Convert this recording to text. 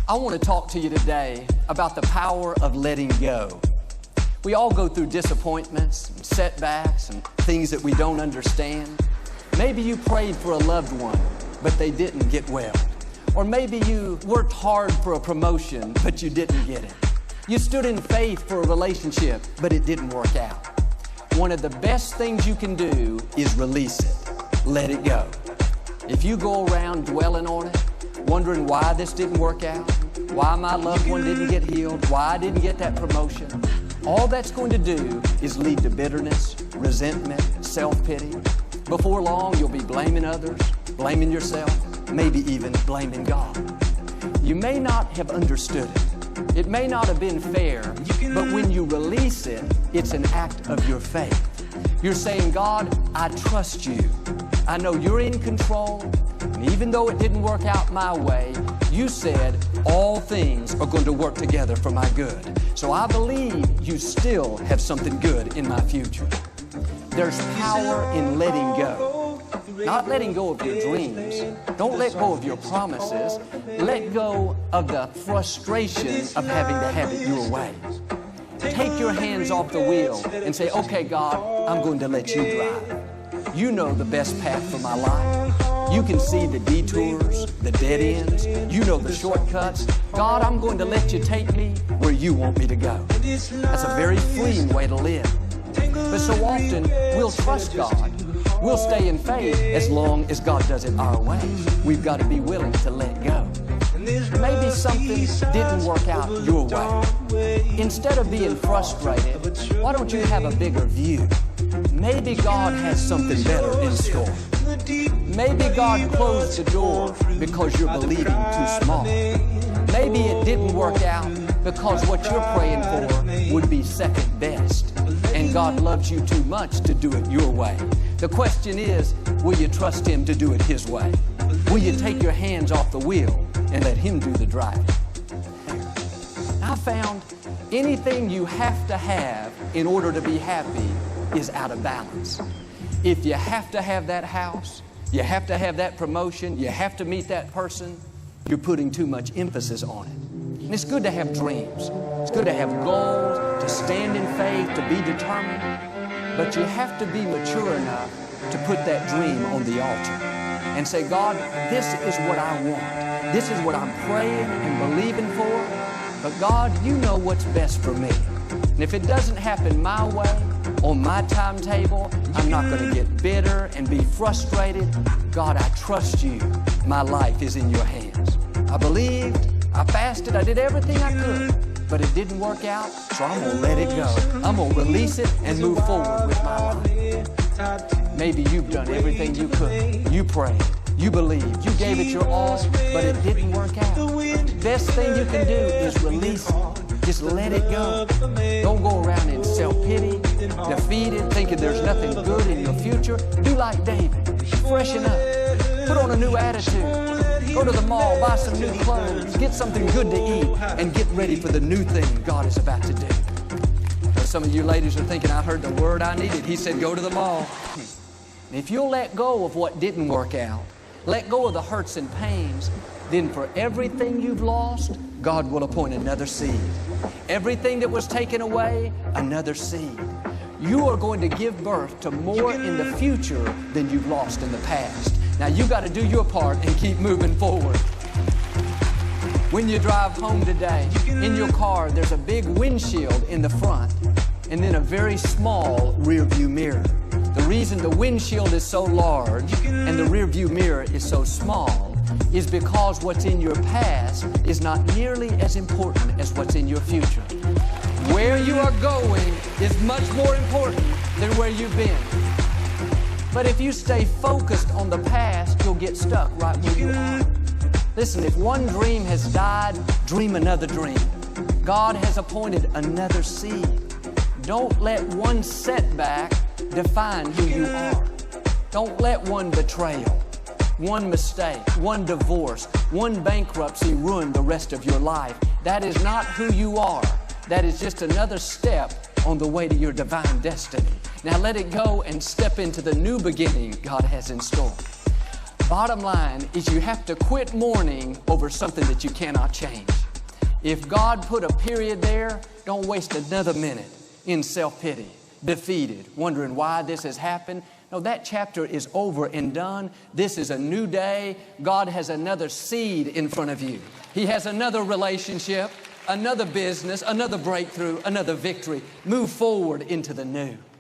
I want to talk to you today about the power of letting go. We all go through disappointments and setbacks and things that we don't understand. Maybe you prayed for a loved one, but they didn't get well. Or maybe you worked hard for a promotion, but you didn't get it. You stood in faith for a relationship, but it didn't work out. One of the best things you can do is release it. Let it go. If you go around dwelling on it, wondering why this didn't work out, why my loved one didn't get healed, why I didn't get that promotion, all that's going to do is lead to bitterness, resentment, self-pity. Before long, you'll be blaming others, blaming yourself, maybe even blaming God. You may not have understood it. It may not have been fair, but when you release it, it's an act of your faith. You're saying, God, I trust you. I know you're in control, and even though it didn't work out my way, you said all things are going to work together for my good. So I believe you still have something good in my future. There's power in letting go. Not letting go of your dreams. Don't let go of your promises. Let go of the frustration of having to have it your way. Take your hands off the wheel and say, okay, God, I'm going to let you drive. You know the best path for my life. You can see the detours, the dead ends. You know the shortcuts. God, I'm going to let you take me where you want me to go. That's a very freeing way to live. But so often, we'll trust God. We'll stay in faith as long as God does it our way. We've got to be willing to let go. Maybe something didn't work out your way. Instead of being frustrated, why don't you have a bigger view? Maybe God has something better in store. Maybe God closed the door because you're believing too small. Maybe it didn't work out because what you're praying for would be second best. And God loves you too much to do it your way. The question is, will you trust Him to do it His way? Will you take your hands off the wheel and let Him do the driving? I found anything you have to have in order to be happy is out of balance. If you have to have that house, you have to have that promotion, you have to meet that person, you're putting too much emphasis on it. And it's good to have dreams. It's good to have goals, to stand in faith, to be determined. But you have to be mature enough to put that dream on the altar and say, God, this is what I want. This is what I'm praying and believing for. But God, you know what's best for me. And if it doesn't happen my way, on my timetable, I'm not going to get bitter and be frustrated. God, I trust you. My life is in your hands. I believed, I fasted, I did everything I could, but it didn't work out, so I'm going to let it go. I'm going to release it and move forward with my life. Maybe you've done everything you could. You prayed, you believed, you gave it your all, but it didn't work out. Best thing you can do is release it. Just let it go. Don't go around in self-pity, defeated, thinking there's nothing good in your future. Do like David. Freshen up. Put on a new attitude. Go to the mall, buy some new clothes, get something good to eat, and get ready for the new thing God is about to do. Some of you ladies are thinking, I heard the word I needed. He said, go to the mall. If you'll let go of what didn't work out, let go of the hurts and pains, then for everything you've lost, God will appoint another seed. Everything that was taken away, another seed. You are going to give birth to more in the future than you've lost in the past. Now you got to do your part and keep moving forward. When you drive home today, in your car, there's a big windshield in the front and then a very small rear view mirror. The reason the windshield is so large and the rear view mirror is so small is because what's in your past is not nearly as important as what's in your future. Where you are going is much more important than where you've been. But if you stay focused on the past, you'll get stuck right where you are. Listen, if one dream has died, dream another dream. God has appointed another seed. Don't let one setback define who you are. Don't let one betrayal, one mistake, one divorce, one bankruptcy ruin the rest of your life. That is not who you are. That is just another step on the way to your divine destiny. Now let it go and step into the new beginning God has in store. Bottom line is you have to quit mourning over something that you cannot change. If God put a period there, don't waste another minute in self-pity, defeated, wondering why this has happened. No, that chapter is over and done. This is a new day. God has another seed in front of you. He has another relationship, another business, another breakthrough, another victory. Move forward into the new.